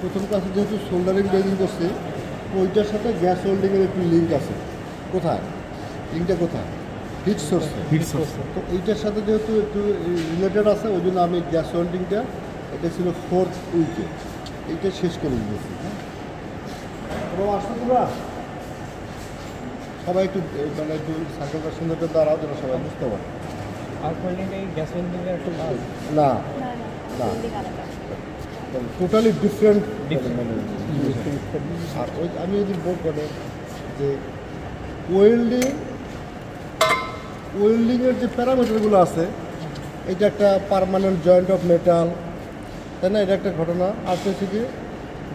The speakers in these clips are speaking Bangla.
প্রথম ক্লাসে যেহেতু সোল্ডারিং বেজিং করছি, ওইটার সাথে গ্যাস হোল্ডিংয়ের একটু লিঙ্ক আছে। কোথায় লিঙ্কটা কোথায়? Heat source. তো এইটার সাথে যেহেতু একটু রিলেটেড আছে, ওই জন্য আমি গ্যাস হোল্ডিংটা, এটা ছিল 4th উইকে, এইটা শেষ করে দিয়েছি। হ্যাঁ, আসতে তোমরা সবাই একটু মানে একটু সার্কেলটা সুন্দর দাঁড়াও যেন সবাই বুঝতে পারে। না না, টোটালি ডিফারেন্ট। আর ওই আমি যদি বলবো যে ওয়েল্ডিংয়ের যে প্যারামিটারগুলো আছে, এটা একটা পার্মানেন্ট জয়েন্ট অফ মেটাল, তাই না? এটা একটা ঘটনা। আর হচ্ছে কি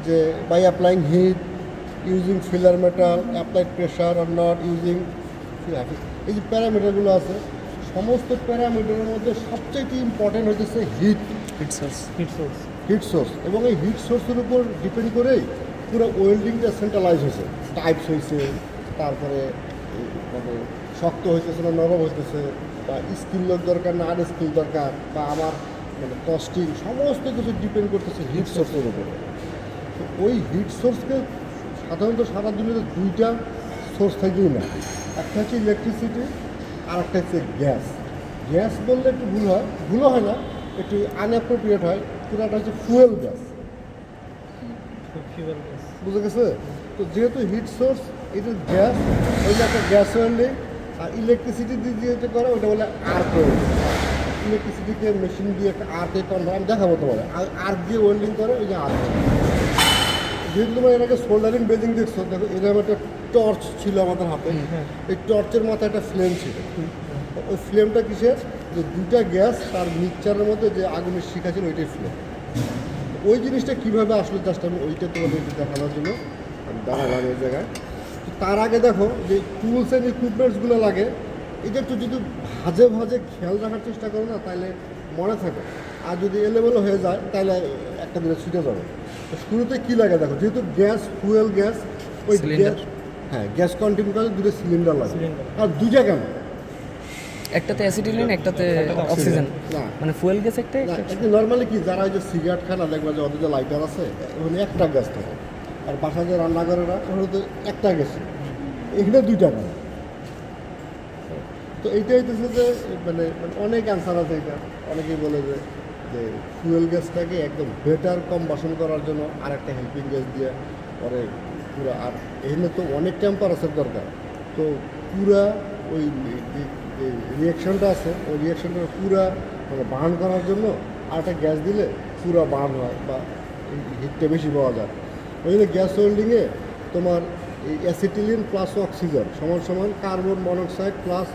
যে by applying heat, using filler metal, applied pressure আর নট ইউজিং, এই যে প্যারামিটারগুলো আছে, সমস্ত প্যারামিটারের মধ্যে সবচেয়ে ইম্পর্টেন্ট হচ্ছে হিট সোর্স। এবং এই হিট সোর্সের উপর ডিপেন্ড করেই পুরো ওয়েল্ডিংটা সেন্ট্রালাইজ হয়েছে, টাইপস হয়েছে, তারপরে মানে শক্ত হইতেছে না নরম হইতেছে, বা স্কিল লোক দরকার না আর স্কিল দরকার, বা আমার মানে কস্টিং, সমস্ত কিছু ডিপেন্ড করতেছে হিট সোর্সের উপরে। তো ওই হিট সোর্সকে সাধারণত সারা দুনিয়াতে দুইটা সোর্স থেকেই না, একটা হচ্ছে ইলেকট্রিসিটি আর একটা হচ্ছে গ্যাস। গ্যাস বললে একটু ভুল হয় না, একটু আনঅ্যাপ্রোপ্রিয়েট হয়। পুরাটা হচ্ছে ফুয়েল গ্যাস, বুঝে গেছে? তো যেহেতু হিট সোর্স, এটা গ্যাস, ওই যে একটা গ্যাস ওয়েল্ডিং। আর ইলেকট্রিসিটি দিয়ে যেটা করে ওইটা বলে আর্ক ওয়েল্ডিং। ইলেকট্রিসিটিকে মেশিন দিয়ে একটা আর্কে কনভার্ট, আমি দেখাবো তোমার আর্ক দিয়ে ওয়েল্ডিং করে, ওই যে আর্ক। যেহেতু তোমার এর আগে সোল্ডারিং বেজিং দেখছো, দেখো এরকম একটা টর্চ ছিল আমাদের হাতে, এই টর্চের মাথায় একটা ফ্লেম ছিল। ওই ফ্লেমটা কিসের? যে দুটা গ্যাস তার মিক্সচারের মধ্যে যে আগুনের শিখা ছিল, ওইটাই ফ্লেম। ওই জিনিসটা কীভাবে আসলে জাস্ট আমি ওইটা তোমাদের দেখানোর জন্য আমি দাঁড়ালাম এই জায়গায়। তো তার আগে দেখো যে টুলস অ্যান্ড ইকুইপমেন্টসগুলো লাগে, এটা একটু যদি ভাজে খেয়াল রাখার চেষ্টা করো না, তাহলে মনে থাকে। আর যদি এলোমেলো হয়ে যায় তাহলে একটা দিনে ছুটে যাবে। তো শুরুতে কী লাগে দেখো, যেহেতু গ্যাস ফুয়েল গ্যাস, ওই গ্যাস, হ্যাঁ, গ্যাস কন্টিনিউ করে দুটো সিলিন্ডার লাগে। আর দুইটা কেন? একটাতে অ্যাসিটিলিন, একটাতে অক্সিজেন, মানে ফুয়েল গ্যাস একটা। নর্মালি কি যারা ওই যে সিগারেট খায় না, দেখবা যে ওদের যে লাইটার আছে ওখানে একটা গ্যাস থাকে, আর বাসায় যে রান্না করে না ওখানে তো একটা গ্যাস, এখানে দুইটা কেন? তো এইটা হইতেছে যে মানে অনেক অ্যান্সার আছে। এটা অনেকেই বলে যে ফুয়েল গ্যাসটাকে একদম বেটার কম্বাসন করার জন্য আর একটা হেল্পিং গ্যাস দিয়ে পরে পুরো, আর এখানে তো অনেক টেম্পারেচার দরকার। তো পুরা ওই রিয়াকশানটা আছে, ওই রিয়াকশানটা পুরা মানে বার্ন করার জন্য আর একটা গ্যাস দিলে পুরো বার্ন হয় বা হিটটা বেশি পাওয়া যায়। ওই জন্য গ্যাস হোল্ডিংয়ে তোমার এই অ্যাসিটিলিন প্লাস অক্সিজেন সমান carbon monoxide plus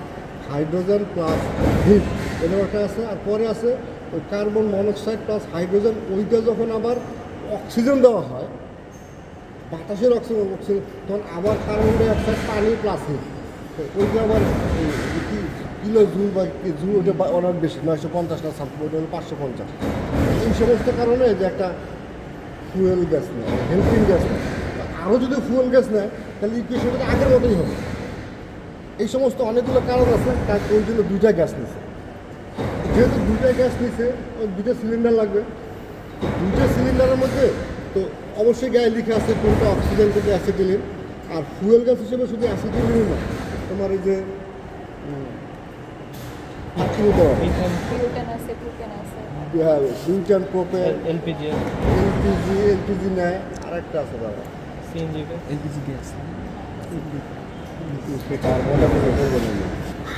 hydrogen plus heat, এরকম একটা আছে। আর পরে আছে ওই কার্বন মনোক্সাইড প্লাস হাইড্রোজেন, ওইটা যখন আবার অক্সিজেন দেওয়া হয়, বাতাসের অক্সিজেন তখন আবার কার্বন ডাইঅক্সাইড, পানি প্লাস হিট, ওইটা আবার কিলো জুল বা জুল, ওইটা অনেক বেশি, 950 না সামথিং, ওইটা হলো 550। এই সমস্ত কারণে যে একটা ফুয়েল গ্যাস নেয়, হেল্পিং গ্যাস নেয়। আরও যদি ফুয়েল গ্যাস নেয় তাহলে ইকুয়েশনটা আগের মতোই হবে। এই সমস্ত অনেকগুলো কারণ আছে, তার ওই জন্য দুইটা গ্যাস নিছে। যেহেতু দুইটা গ্যাস নিছে, ওই দুইটা সিলিন্ডার লাগবে। দুইটা সিলিন্ডারের মধ্যে তো অবশ্যই গায়ে লিখে আছে কোনটা অক্সিজেন, কোনটা অ্যাসিটিলিন। আর ফুয়েল গ্যাস হিসেবে শুধু অ্যাসিটিলিন না, তোমার এই যে বিউটান, প্রোপেন, এলপিজি নেয়। আর একটা আছে দাদা, এলপিজি গ্যাস,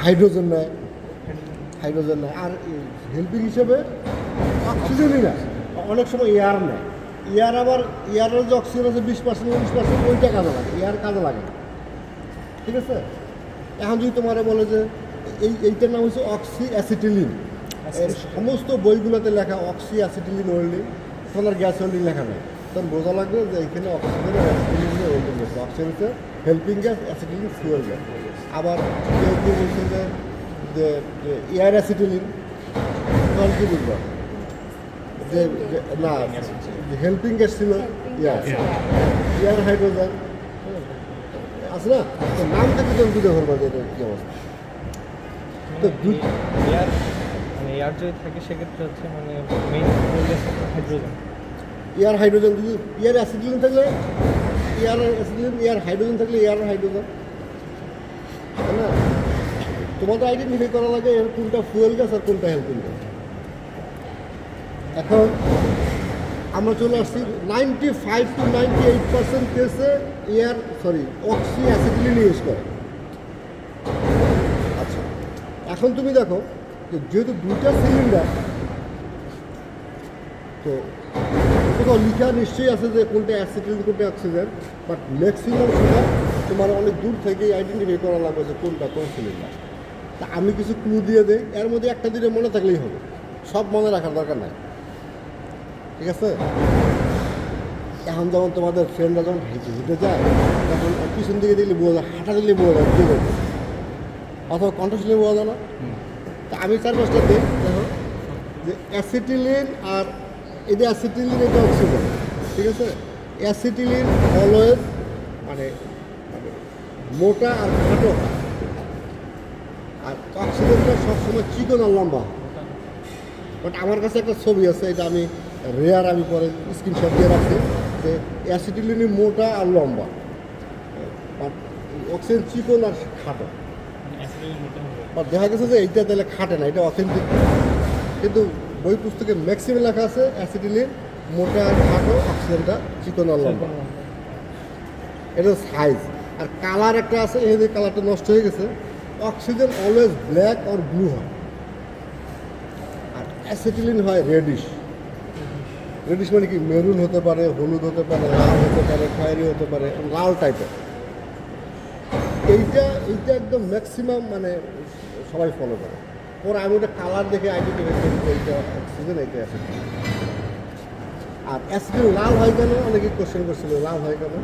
হাইড্রোজেন নেয়। আর হেল্পিং হিসেবে অক্সিজেনই নেয়, অনেক সময় এয়ার নেয়। এয়ার আবার এয়ারের যে অক্সিজেন আছে 20% 19%, ওইটা কাজে লাগে, এয়ার কাজে লাগে না। ঠিক আছে? এখন যদি তোমার বলে যে এইটার নাম হচ্ছে অক্সি অ্যাসিটিলিন, সমস্ত বইগুলোতে লেখা অক্সি অ্যাসিটিলিন ওয়েল্ডিং, তোমার গ্যাস ওয়েল্ডিং লেখা নেই, তখন বোঝা লাগবে যে এখানে অক্সিজেন অ্যাসিটিলিন ওয়েল্ডিং হচ্ছে। অক্সিজেন হচ্ছে helping gas, acetylene fuel gas. আবার কেউ কেউ বলছে যে এয়ার অ্যাসিটিলিন, তখন কী বুঝবো যে না, হেল্পিং গ্যাস ছিল এয়ার হাইড্রোজেন আছে না, নাম থেকে তুমি বুঝে ধরবা যে এটা কী অবস্থা। তো এয়ার যদি থাকে সেক্ষেত্রে হচ্ছে মানে মেইন হাইড্রোজেন। এয়ার হাইড্রোজেন যদি এয়ার অ্যাসিডিলিন থাকলে এয়ার অ্যাসিডিলিন, এয়ার হাইড্রোজেন থাকলে এয়ার হাইড্রোজেন, তাই না? তোমাদের আইডেন্টিফাই করা লাগে কোনটা ফুয়েল গ্যাস আর কোনটা হেল্পিং গ্যাস। এখন আমরা চলে আসছি 95 to 98% কেসে অক্সি অ্যাসিডিলিন ইউজ করে। আচ্ছা, এখন তুমি দেখো যে যেহেতু দুইটা সিলিন্ডার, তো কোথাও লিখা নিশ্চয়ই আছে যে কোনটা অ্যাসিডিলিন কোনটা অক্সিজেন, বাট ম্যাক্সিমাম সময় তোমার অনেক দূর থেকেই আইডেন্টিফাই করা লাগবে যে কোনটা কোন সিলিন্ডার। তা আমি কিছু ক্লু দিয়ে দিই, এর মধ্যে একটা দিনে মনে থাকলেই হবে, সব মনে রাখার দরকার নাই, ঠিক আছে? এখন যখন তোমাদের ফ্রেন্ডরা যখন হেঁটে যায় তখন পিছন দিকে দিলে বোঝা যায়, হাঁটা দিলে বোঝা যায়, ঠিক আছে, অথবা কণ্ঠ শুনলে বোঝা যায় না। তা আমি 4-5টা দিই, দেখো যে অ্যাসিটিলিন আর এটা অ্যাসিটিলিন, এটা অক্সিজেন, ঠিক আছে? অ্যাসিটিলিন অলওয়েজ মানে মোটা আর খাটো, আর অক্সিজেনটা সবসময় চিকন আর লম্বা। বাট আমার কাছে একটা ছবি আছে, এটা আমি রেয়ার, আমি পরে স্ক্রিনশট দিয়ে রাখছি, যে অ্যাসিটিলিন মোটা আর লম্বা, বাট অক্সিজেন চিকন আর খাটো। আর দেখা গেছে যে এইটা তাহলে খাটে না, এটা অথেন্টিক, কিন্তু বই পুস্তকে ম্যাক্সিমাম লেখা আছে অ্যাসিটিলিন মোটা আর খাটো, অক্সিজেনটা চিকন আর লম্বা। এটা সাইজ। আর কালার একটা আছে, এই যে কালারটা নষ্ট হয়ে গেছে। অক্সিজেন অলওয়েজ ব্ল্যাক আর ব্লু হয়, আর অ্যাসিটিলিন হয় রেডিশ। রেডিশ মানে কি, মেরুন হতে পারে, হলুদ হতে পারে, লাল হতে পারে, খয়েরি হতে পারে, লাল টাইপের। এইটা একদম ম্যাক্সিমাম মানে সবাই ফলো করে। ওর আমি ওটা কালার দেখে আইডেন্টিফাই করি এইটা অক্সিজেন, এইটা অ্যাসিটিলিন। আর অ্যাসিটিলিন লাল হয় কেন, অনেকে কোশ্চেন করছিল লাল হয় কেন।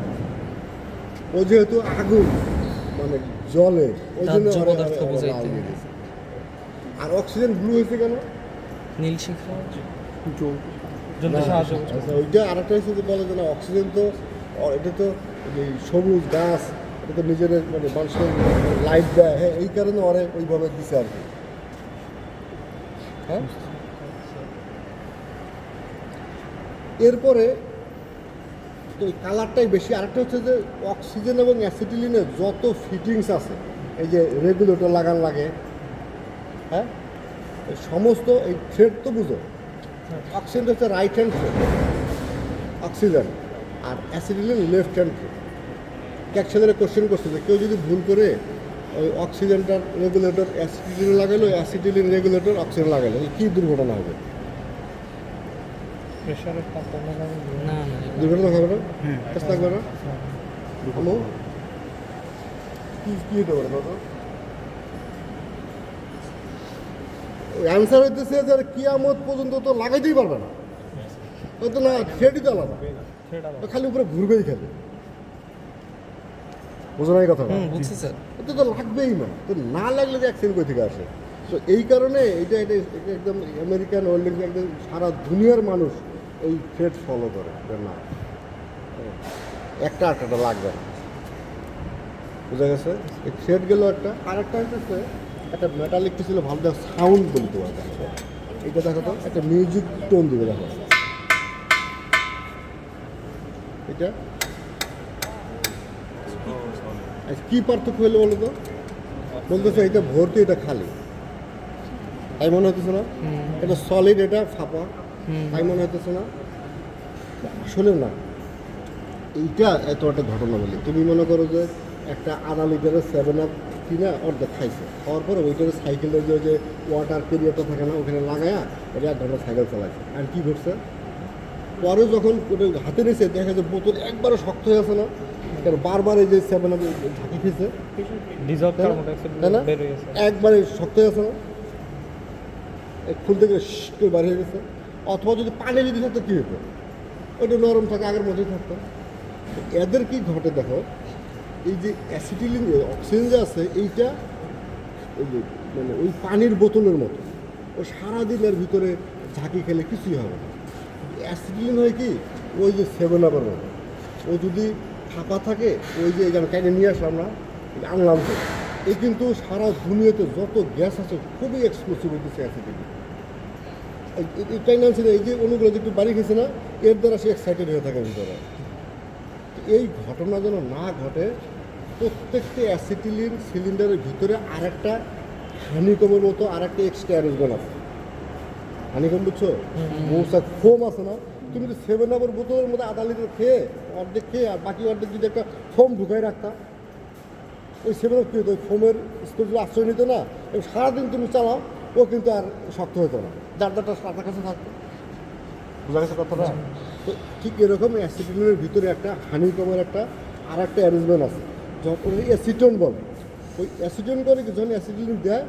ও যেহেতু আগুন মানে জলে, ওই জন্য লাল দিয়ে দিয়েছে। আর অক্সিজেন ব্লু হয়েছে কেন, নীল শিখা আচ্ছা, ওইটা আরেকটা হচ্ছে যে বলে যে না, অক্সিজেন তো এটা তো এই সবুজ গাছ, এটা তো নিজের মানে মানুষের লাইট দেয়, হ্যাঁ, এই কারণে ওরে ওইভাবে দিছে আর কি। হ্যাঁ, এরপরে তো এই কালারটাই বেশি। আরেকটা হচ্ছে যে অক্সিজেন এবং অ্যাসিটিলিনের যত ফিটিংস আছে, এই যে রেগুলেটর লাগান লাগে, হ্যাঁ, সমস্ত এই থ্রেড তো বুঝো, অক্সিজেন হচ্ছে রাইট হ্যান্ড থ্রেড অক্সিজেন, আর অ্যাসিটিলিন লেফট হ্যান্ড থ্রেড। এক ছেলেরা কোশ্চেন করছে যে কেউ যদি ভুল করে ওই অক্সিজেনটার রেগুলেটর অ্যাসিটিলিন লাগালো, অ্যাসিটিলিন রেগুলেটর অক্সিজেন লাগালো, কী দুর্ঘটনা হবে? না দুর্ঘটনা হবে না, চেষ্টা করবে না, কী হতে পারে দাদা? অ্যান্সার হইতেছে যে কিয়ামত পর্যন্ত তো লাগাইতেই পারবে না, ওই তো না, থ্রেডই তো আলাদা, খালি উপরে ঘুরবেই খালি, বোঝো না এই কথা? বুঝছি স্যার। এটা তো লাগবেই না, তো না লাগলে যে অ্যাক্সিডেন্ট কই থেকে আসে? তো এই কারণে এটা একদম আমেরিকান ওয়ার্ল্ড, একদম সারা দুনিয়ার মানুষ এই থ্রেড ফলো করে যে না, একটা লাগবে না, বুঝা গেছে? এই থ্রেড গেল একটা। আর একটা হচ্ছে একটা মেটালিক কিছু ভালো দেখ, সাউন্ড বলতে পারে, এইটা দেখো তো, একটা মিউজিক টোন দিবে, দেখো এটা কি পার্থক্য হলো বলো তো? বলতেছে এটা ভর্তি, এটা খালি, তাই মনে হতেছে না? এটা সলিড, এটা ফাঁপা, তাই মনে হতেছে না? আসলে না, এইটা এত একটা ঘটনা বলি। তুমি মনে করো যে একটা আধা লিটারের 7 আপ কিনা অর্ধেক খাইছে, খাওয়ার পরে ওইটারে সাইকেলের যে ওয়াটার ক্যারিয়ারটা থাকে না, ওখানে লাগায়া এটা 1 ঘন্টা সাইকেল চালাইছে। আর কি ঘটছে পরে যখন ওটা হাতে নিয়েছে, দেখা যায় বোতল একবারও শক্ত হয়ে আছে না, কারণ বারবার এই যে 7 আপ ঝাঁকি খেয়েছে, তাই না, একবারে শক্ত হয়ে আছে না, ফুল থেকে করে বার হয়ে গেছে। অথবা যদি পানি যদি থাকতো কী হতো, ওইটা নরম থাকে, আগের মধ্যেই থাকতো। এদের কি ঘটে দেখো, এই যে অ্যাসিটিলিন অক্সিজেন যে আছে, এইটা ওই যে মানে ওই পানির বোতলের মতো, ও সারাদিনের ভিতরে ঝাঁকি খেলে কিছুই হবে না। অ্যাসিটিলিন হয় কি, ওই যে 7 আপের মতো, ও যদি ফাঁপা থাকে, ওই যে এখানে কাইনে নিয়ে আসলাম না, আনলাম তো, এই কিন্তু সারা দুনিয়াতে যত গ্যাস আছে খুবই এক্সপ্লোসিভ হইতেছে অ্যাসিটিলিন। এই কাইনে আনছে না, এই যে অণুগুলো যে একটু বাড়ি খেয়েছে না, এর দ্বারা সে এক্সাইটেড হয়ে থাকে ভিতরে। এই ঘটনা যেন না ঘটে, প্রত্যেকটি অ্যাসিটিলিন সিলিন্ডারের ভিতরে আরেকটা হানিকমের মতো আরেকটা এক্সট্রা অ্যারেঞ্জমেন্ট আছে। হানিকম বুঝছো, মৌচাক ফোম আছে না, তুমি যদি 7-আপের বোতলের মধ্যে আধা লিটার খেয়ে অর্ধেক খেয়ে আর বাকি অর্ধেক যদি একটা ফোম ঢুকাই রাখতাম, ওই 7-আপ কী হতো, ওই ফোমের স্পেসগুলো আশ্রয় নিত না, এবং সারাদিন তুমি চালাও ও কিন্তু আর শক্ত হতো না, যার সাঁতার কাছে থাকতো। বোঝা গেছে কথাটা? তো ঠিক এরকম অ্যাসিটিলিনের ভিতরে একটা হানিকমের একটা আর একটা অ্যারেঞ্জমেন্ট আছে, যখন অ্যাসিটন বলে। ওই অ্যাসিটন করে যখন অ্যাসিটিলিন দেয়,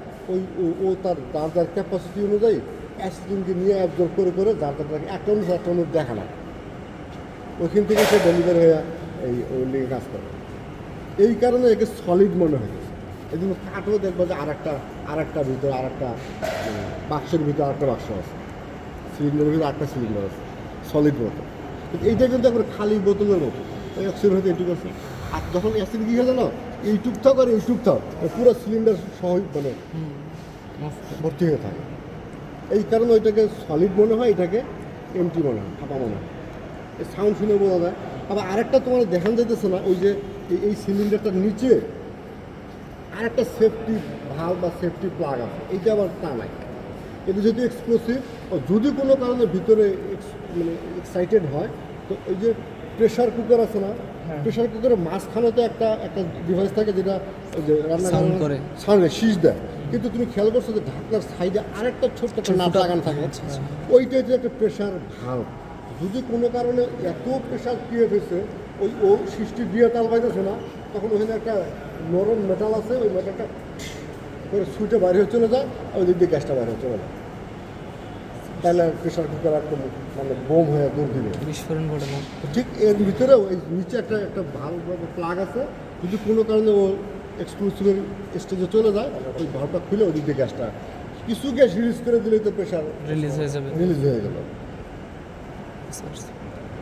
ও তার ক্যাপাসিটি অনুযায়ী অ্যাসিটিনকে নিয়ে অ্যাবজর্ব করে যার একটা অনুযায়ী দেখা না, ওইখান থেকে সে ডেলিভারি হয়ে এই ওয়েল্ডিংয়ে কাজ করে। এই কারণে একে সলিড মনে হয়ে গেছে। এই জন্য কাঠও দেখবো যে আরেকটা ভিতরে আরেকটা বাক্সের ভিতরে আরেকটা বাক্স আছে, সিলিন্ডারের ভিতরে আরেকটা সিলিন্ডার আছে, সলিড মতো। কিন্তু এইটা কিন্তু একবার খালি বোতলের মতো, ওই অক্সিজেন হয়তো এইটুকু আছে। আর যখন অ্যাসিড কী হয়ে জানো, এইটুক থাক আর এইটুক থাক, পুরো সিলিন্ডার সহ মানে ভর্তি হয়ে থাকে। এই কারণে ওইটাকে সলিড মনে হয়, এটাকে এমটি মনে হয়, ফাঁপা মনে হয়। এই সাউন্ড শুনে বোঝা যায়। আবার আরেকটা তোমার দেখান যাইতেছে না, ওই যে এই সিলিন্ডারটার নিচে আরেকটা সেফটি ভালভ বা সেফটি প্লাগ আছে, এইটা আবার তা নাই। এটা যেহেতু এক্সপ্লোসিভ, যদি কোনো কারণে ভিতরে মানে এক্সাইটেড হয়, তো ওই যে প্রেশার কুকার আছে না, প্রেশার কুকারের মাঝখানে তো একটা ডিভাইস থাকে যেটা ওই যে রান্না করে সাউন্ড শীষ দেয়। কিন্তু তুমি খেয়াল করছো যে ঢাকনার সাইডে আরেকটা ছোট্ট একটা নাট লাগানো থাকে, ওইটা হচ্ছে একটা প্রেশার ভালভ। যদি কোনো কারণে এত প্রেশার ক্রিয়েট হয়েছে, ও সৃষ্টি দিয়ে তাল পাইতেছে না, তখন ওখানে একটা নরম মেটাল আছে, ওই মেটালটা করে সুইটে বাইরে হয়ে চলে যায়, ওই দিক দিয়ে গ্যাসটা বাইরে চলে যায়। তাহলে প্রেশার কুকার একদম মানে বোম হয়ে দূর দিবে, বিস্ফোরণ ঘটে না। ঠিক এর ভিতরেও এই নিচে একটা ভালভ প্লাগ আছে, যদি কোনো কারণে ও এক্সক্লুসিভের স্টেজে চলে যায়, ওই ভালভটা খুলে ওই দিক দিয়ে গ্যাসটা কিছু গ্যাস রিলিজ করে দিলেই তো প্রেশার রিলিজ হয়ে গেল।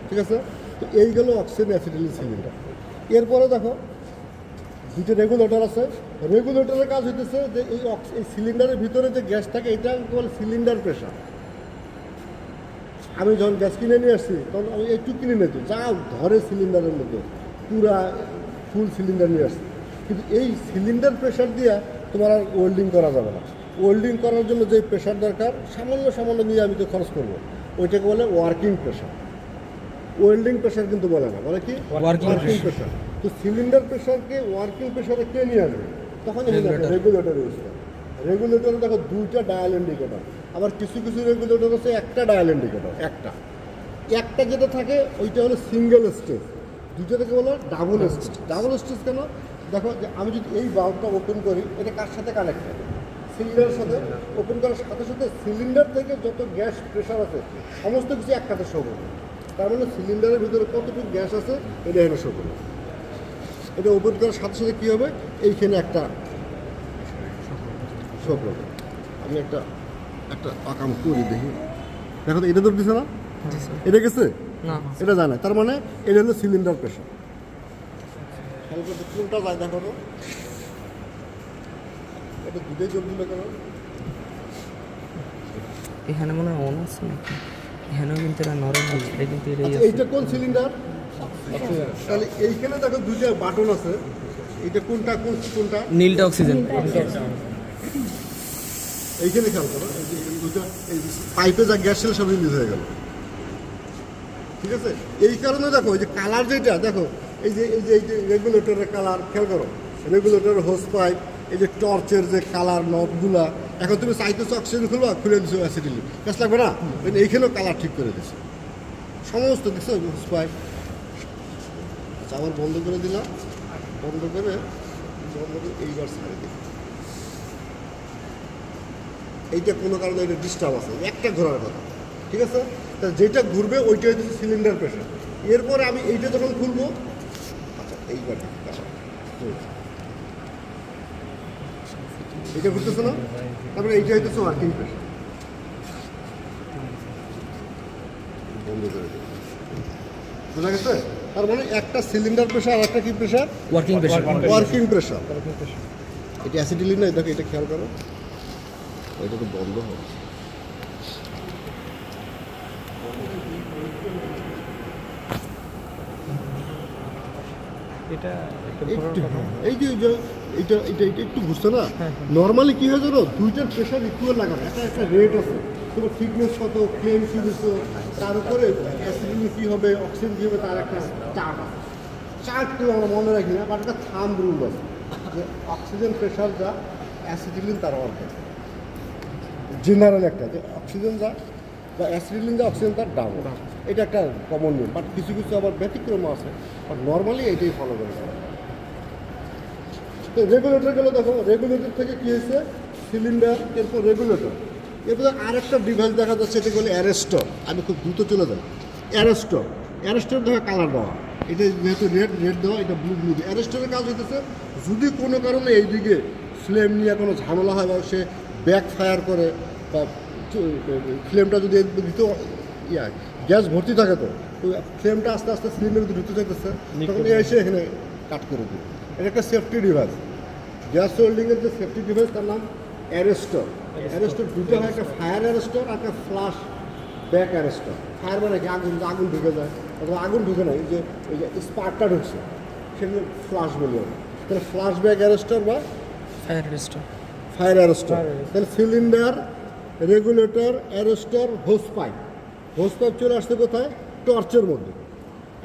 ঠিক আছে? তো এই গেল অক্সিজেন অ্যাসিটিলিন সিলিন্ডার। এরপরে দেখো দুটো রেগুলেটর আছে। রেগুলেটরের কাজ হইতেছে যে এই সিলিন্ডারের ভিতরে যে গ্যাস থাকে, এটা বলে সিলিন্ডার প্রেশার। আমি যখন গ্যাস কিনে নিয়ে আসছি, তখন আমি একটু কিনে নিয়েছি, যা ধরে সিলিন্ডারের মধ্যে পুরা ফুল সিলিন্ডার নিয়ে আসছি। কিন্তু এই সিলিন্ডার প্রেশার দিয়ে তোমার আর ওয়েল্ডিং করা যাবে না। ওয়েল্ডিং করার জন্য যে প্রেশার দরকার, সামান্য নিয়ে আমি তো খরচ করবো, ওইটাকে বলে ওয়ার্কিং প্রেশার। ওয়েল্ডিং প্রেশার কিন্তু বলে না, বলে কি ওয়ার্কিং প্রেশার। তো সিলিন্ডার প্রেশারকে ওয়ার্কিং প্রেশারে কে নিয়ে আসবে, তখন রেগুলেটর ইউজ করে। রেগুলেটরে দেখো দুইটা ডায়াল ইন্ডিকেটর, আবার কিছু রেগুলেটর আছে একটা ডায়াল ইন্ডিকেটর। একটা যেটা থাকে ওইটা হলো সিঙ্গেল স্টেজ, দুটো থেকে বলো ডাবল স্টেজ। ডাবল স্টেজ কেন? দেখো যে আমি যদি এই বাল্বটা ওপেন করি, এটা কার সাথে কানেক্ট হবে, সিলিন্ডারের সাথে। ওপেন করার সাথে সাথে সিলিন্ডার থেকে যত গ্যাস প্রেশার আছে সমস্ত কিছু একসাথে শো করবে। তার মানে সিলিন্ডারের ভিতরে কতটুকু গ্যাস আছে এটা এখানে শো করবে। এটা ওপেন করার সাথে সাথে কী হবে, এইখানে একটা শো করবে। আমি একটা আকাম করি দেখি, দেখো তো এটা তো দিছে না, এটা গেছে না, এটা জানে। তার মানে এটা হলো সিলিন্ডার প্রেশার। কোনটা যায় দেখো তো, এটা দুটোই যোগ দিল কেন? এখানে মনে হয় অন আছে নাকি, এখানেও কিন্তু এটা নরম আছে, এটা কিন্তু এইটা কোন সিলিন্ডার? তাহলে এইখানে দেখো দুইটা বাটন আছে, এইটা কোনটা নীলটা অক্সিজেন। এইখানে খেয়াল করো, দুইটা পাইপে যা গ্যাস ছিল সব রিলিজ হয়ে গেল। ঠিক আছে? এই কারণে দেখো এই যে কালার যেটা দেখো, এই যে রেগুলেটরের কালার খেয়াল করো, রেগুলেটরের হোস পাইপ, এই যে টর্চের যে কালার নবগুলা, এখন তুমি চাইতেছো অক্সিজেন খুলে দিছো অ্যাসিডিলি, গ্যাস লাগবে না, এইখানেও কালার ঠিক করে দিছো সমস্ত। দেখছো হোস পাইপ। আচ্ছা, আবার বন্ধ করে দিলাম, বন্ধ করে এইবার ছাড়ে দিই। এইটা কোনো কারণে এটা ডিস্টার্ব আছে, একটা ঘোরার কথা। ঠিক আছে? তা যেটা ঘুরবে ওইটা হচ্ছে সিলিন্ডার প্রেশার। এরপরে আমি এইটা যখন খুলবো, আচ্ছা এইবার এটা ঘুরতেছে না, তারপরে এইটা হইতেছে ওয়ার্কিং প্রেশার। বন্ধ করে দিই, বোঝা গেছে? তার মানে একটা সিলিন্ডার প্রেশার আর একটা কি প্রেশার? Working pressure. এটা অ্যাসিডিলিন না, দেখো এটা খেয়াল করো, এটা তো বন্ধ হবে। এটা এই যে এটা এটা এটা একটু বুঝছো না নর্মালি কি হয় জানো দুইটার প্রেশার ইকুয়াল লাগানো একটা রেট আছে তোমার থিকনেস কত ক্লেম কি দিচ্ছ তার উপরে অ্যাসিডিটি কী হবে অক্সিজেন কী হবে তার একটা চার্ট আছে চার্টটি আমরা মনে রাখি না বাট একটা থাম্ব রুল আছে যে অক্সিজেন প্রেশার যা অ্যাসিডিলিন তার অর্ধেক জেনারেল একটা যে অক্সিজেন যা বা অ্যাসিডিলিন যা অক্সিজেন তার ডাবল এটা একটা কমন নিয়ম বাট কিছু কিছু আবার ব্যতিক্রম আছে বাট নর্মালি এইটাই ফলো করে তো রেগুলেটর গেলে দেখো রেগুলেটর থেকে কী হয়েছে সিলিন্ডার এরপর রেগুলেটর এরপর আরেকটা ডিভাইস দেখা যাচ্ছে এটা বলে অ্যারেস্টর আমি খুব দ্রুত চলে যাই অ্যারেস্টর দেখা কালার দেওয়া এটা যেহেতু রেড দেওয়া এটা ব্লু অ্যারেস্টরের কাজ হইতেছে যদি কোনো কারণে এইদিকে ফ্লেম নিয়ে কোনো ঝামেলা হয় বা সে ব্যাক ফায়ার করে বা ফ্লেমটা যদি ভিতরে গ্যাস ভর্তি থাকে তো ফ্লেমটা আস্তে আস্তে সিলিন্ডার যদি ঢুকতে থাকতেছে তখন এসে এখানে কাট করে দিবে এটা একটা সেফটি ডিভাইস গ্যাস হোল্ডিংয়ের যে সেফটি ডিভাইস তার নাম অ্যারেস্টর দুটো হয় একটা ফায়ার অ্যারেস্টর আর একটা ফ্লাশ ব্যাক অ্যারেস্টর ফায়ার মানে কি আগুন ঢুকে যায় অথবা আগুন ঢুকে না ওই যে স্পার্কটা ঢুকছে সেগুলো ফ্লাশ বলি আমরা তাহলে ফ্লাশ ব্যাক অ্যারেস্টর বা ফায়ার অ্যারেস্টর তাহলে cylinder regulator arrester hose pipe চলে আসছে কোথায় টর্চের মধ্যে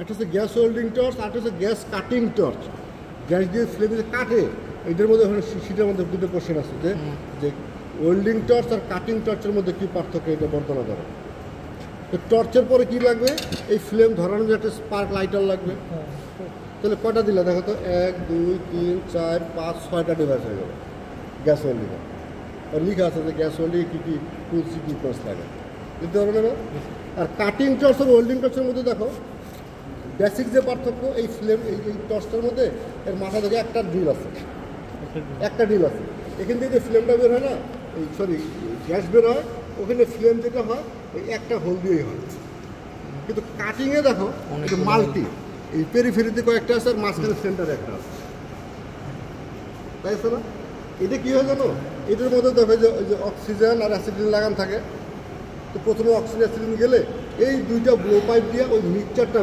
একটা হচ্ছে গ্যাস হোল্ডিং টর্চ আর একটা হচ্ছে গ্যাস কাটিং টর্চ গ্যাস দিয়ে ফ্লেমে কাটে এটার মধ্যে ওখানে শিশিটার মধ্যে দুটো কোশ্চেন আছে যে ওয়েল্ডিং টর্চ আর কাটিং টর্চের মধ্যে কী পার্থক্য এটা বর্ণনা করে তো টর্চের পরে কী লাগবে এই ফ্লেম ধরানোর একটা স্পার্ক লাইটার লাগবে তাহলে কয়টা দিলে দেখো তো 1 2 3 4 5 6টা ডিভাইস হয়ে গেল গ্যাস হোল্ডিংয়ে আর লিখা আছে যে গ্যাস হোল্ডিং কী কী টুলস ইকুইপমেন্টস লাগে বুঝতে পারবে না আর কাটিং টর্চ আর ওয়েল্ডিং টর্চের মধ্যে দেখো বেসিক যে পার্থক্য এই ফ্লেম এই টর্চটার মধ্যে এর মাথা থেকে একটা ড্রিল আছে এখান থেকে যে ফ্লেমটা বের হয় না গ্যাস বের হয় ওখানে ফ্লেম যেটা হয় ওই একটা হোল দিয়েই হয় কিন্তু কাটিংয়ে দেখো এটা মাল্টি এই পেরিফেরিতে কয়েকটা আছে আর মাঝখানে সেন্টারে একটা আছে তাই আছে না এটা কী হয় জানো এটার মধ্যে দেখো যে ওই যে অক্সিজেন আর অ্যাসিডিন লাগান থাকে তো প্রথমে অক্সিজেন অ্যাসিডিন গেলে এই দুইটা ব্লো পাইপ দিয়ে ওই মিক্সচারটা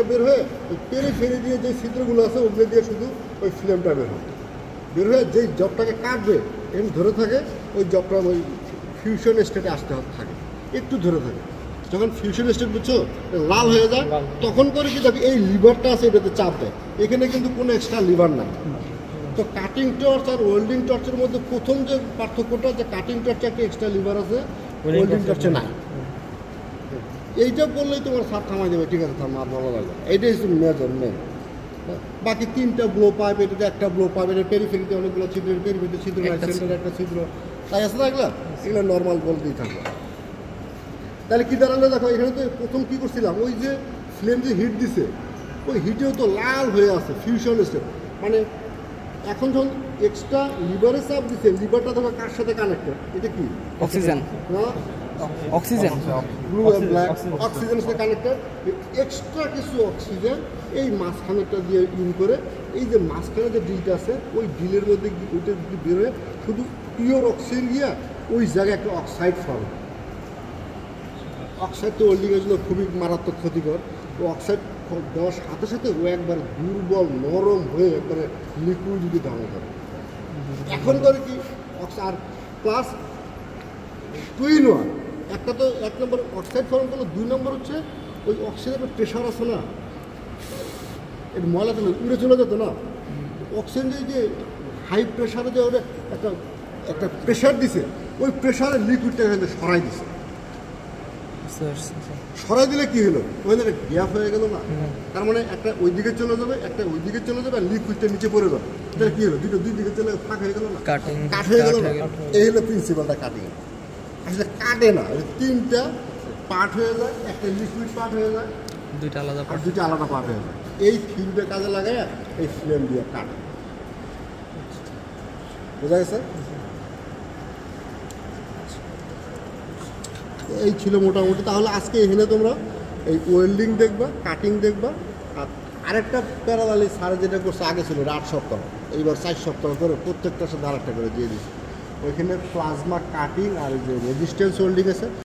বের হয়ে ওই পেরিফেরি দিয়ে যে ছিদ্রগুলো আছে ওগুলো দিয়ে শুধু ওই ফ্লেমটা বের হয়ে যেই জবটাকে কাটবে এমনি ধরে থাকে ওই জবটা ওই ফিউশন স্টেটে আসতে থাকে একটু ধরে থাকে যখন ফিউশন স্টেট বুঝছো লাল হয়ে যায় তখন করে কি দেখো এই লিভারটা আছে এটাতে চাপ দেয় এখানে কিন্তু কোনো এক্সট্রা লিভার নাই তো কাটিং টর্চ আর ওয়েল্ডিং টর্চের মধ্যে প্রথম যে পার্থক্যটা যে কাটিং টর্চে একটা এক্সট্রা লিভার আছে ওয়েল্ডিং টর্চে নাই এইটা বললেই তোমার সাপ থামাই দেবে ঠিক আছে থাম আর ভালো লাগবে এইটাই হচ্ছে মেন বাকি তিনটা ব্লো পাইপ এটাতে একটা ব্লো পাইপ এটা পেরিফেরিতে অনেকগুলো ছিদ্র পেরিফেরিতে ছিদ্র নাই সেন্টারে একটা ছিদ্র তাই আছে না এগুলো নর্মাল বলতেই থাকবে তাহলে কী দাঁড়ালো দেখো এখানে তো প্রথম কী করছিলাম ওই যে ফ্লেম যে হিট দিছে ওই হিটেও তো লাল হয়ে আছে ফিউশন স্টেপ মানে এখন যখন এক্সট্রা লিভারে চাপ দিচ্ছে লিভারটা দেখো কার সাথে কানেক্টেড এটা কি অক্সিজেন ব্লু আর ব্ল্যাক অক্সিজেনের সাথে কানেক্টেড এক্সট্রা কিছু অক্সিজেন এই মাঝখানেরটা দিয়ে ইন করে এই যে মাঝখানে যে ডিলটা আছে ওই ডিলের মধ্যে ওইটা যদি বেরোয় শুধু পিওর অক্সিজেন গিয়া ওই জায়গায় একটা অক্সাইড ফর্ম অক্সাইড তো ওয়েল্ডিংয়ের জন্য খুবই মারাত্মক ক্ষতিকর ও অক্সাইড দেওয়ার সাথে সাথে ও একবার দুর্বল নরম হয়ে একবারে লিকুইড যদি ধারণ করে এখন করে কি আর প্লাস টুইন ওয়ান একটা তো 1 নম্বর অক্সাইড ফর্ম করলো 2 নম্বর হচ্ছে ওই অক্সিজেনের প্রেশার আছে না এর ময়লা তো উড়ে চলে যেত না অক্সিজেন যে হাই প্রেশারে যে ওটা একটা প্রেশার দিছে ওই প্রেশারে লিকুইডটা এখানে সরাই দিলে কি হলো ওখানে একটা গ্যাপ হয়ে গেল না তার মানে একটা ওই দিকে চলে যাবে একটা ওই দিকে চলে যাবে আর লিকুইডটা নিচে পড়ে যাবে তাহলে কি হলো দুই দিকে চলে ফাঁক হয়ে গেল না কাট হয়ে গেল না এই হলো প্রিন্সিপালটা কাটিং আসলে কাটে না তিনটা পার্ট হয়ে যায় একটা লিকুইড পার্ট হয়ে যায় দুইটা আলাদা পার্ট হয়ে যায় এই ফিল্ডের কাজে লাগায় এই ফ্লেম দিয়ে কাটে বোঝা গেছে এই ছিল মোটামুটি তাহলে আজকে এখানে তোমরা এই ওয়েল্ডিং দেখবা কাটিং দেখবা আর আরেকটা প্যারালালি সারে যেটা করছে আগে ছিল 8 সপ্তাহ এইবার 4 সপ্তাহ করে প্রত্যেকটার সাথে আরেকটা করে দিয়ে দিচ্ছে ওইখানে প্লাজমা কাটিং আর যে রেজিস্ট্যান্স ওয়েল্ডিং আছে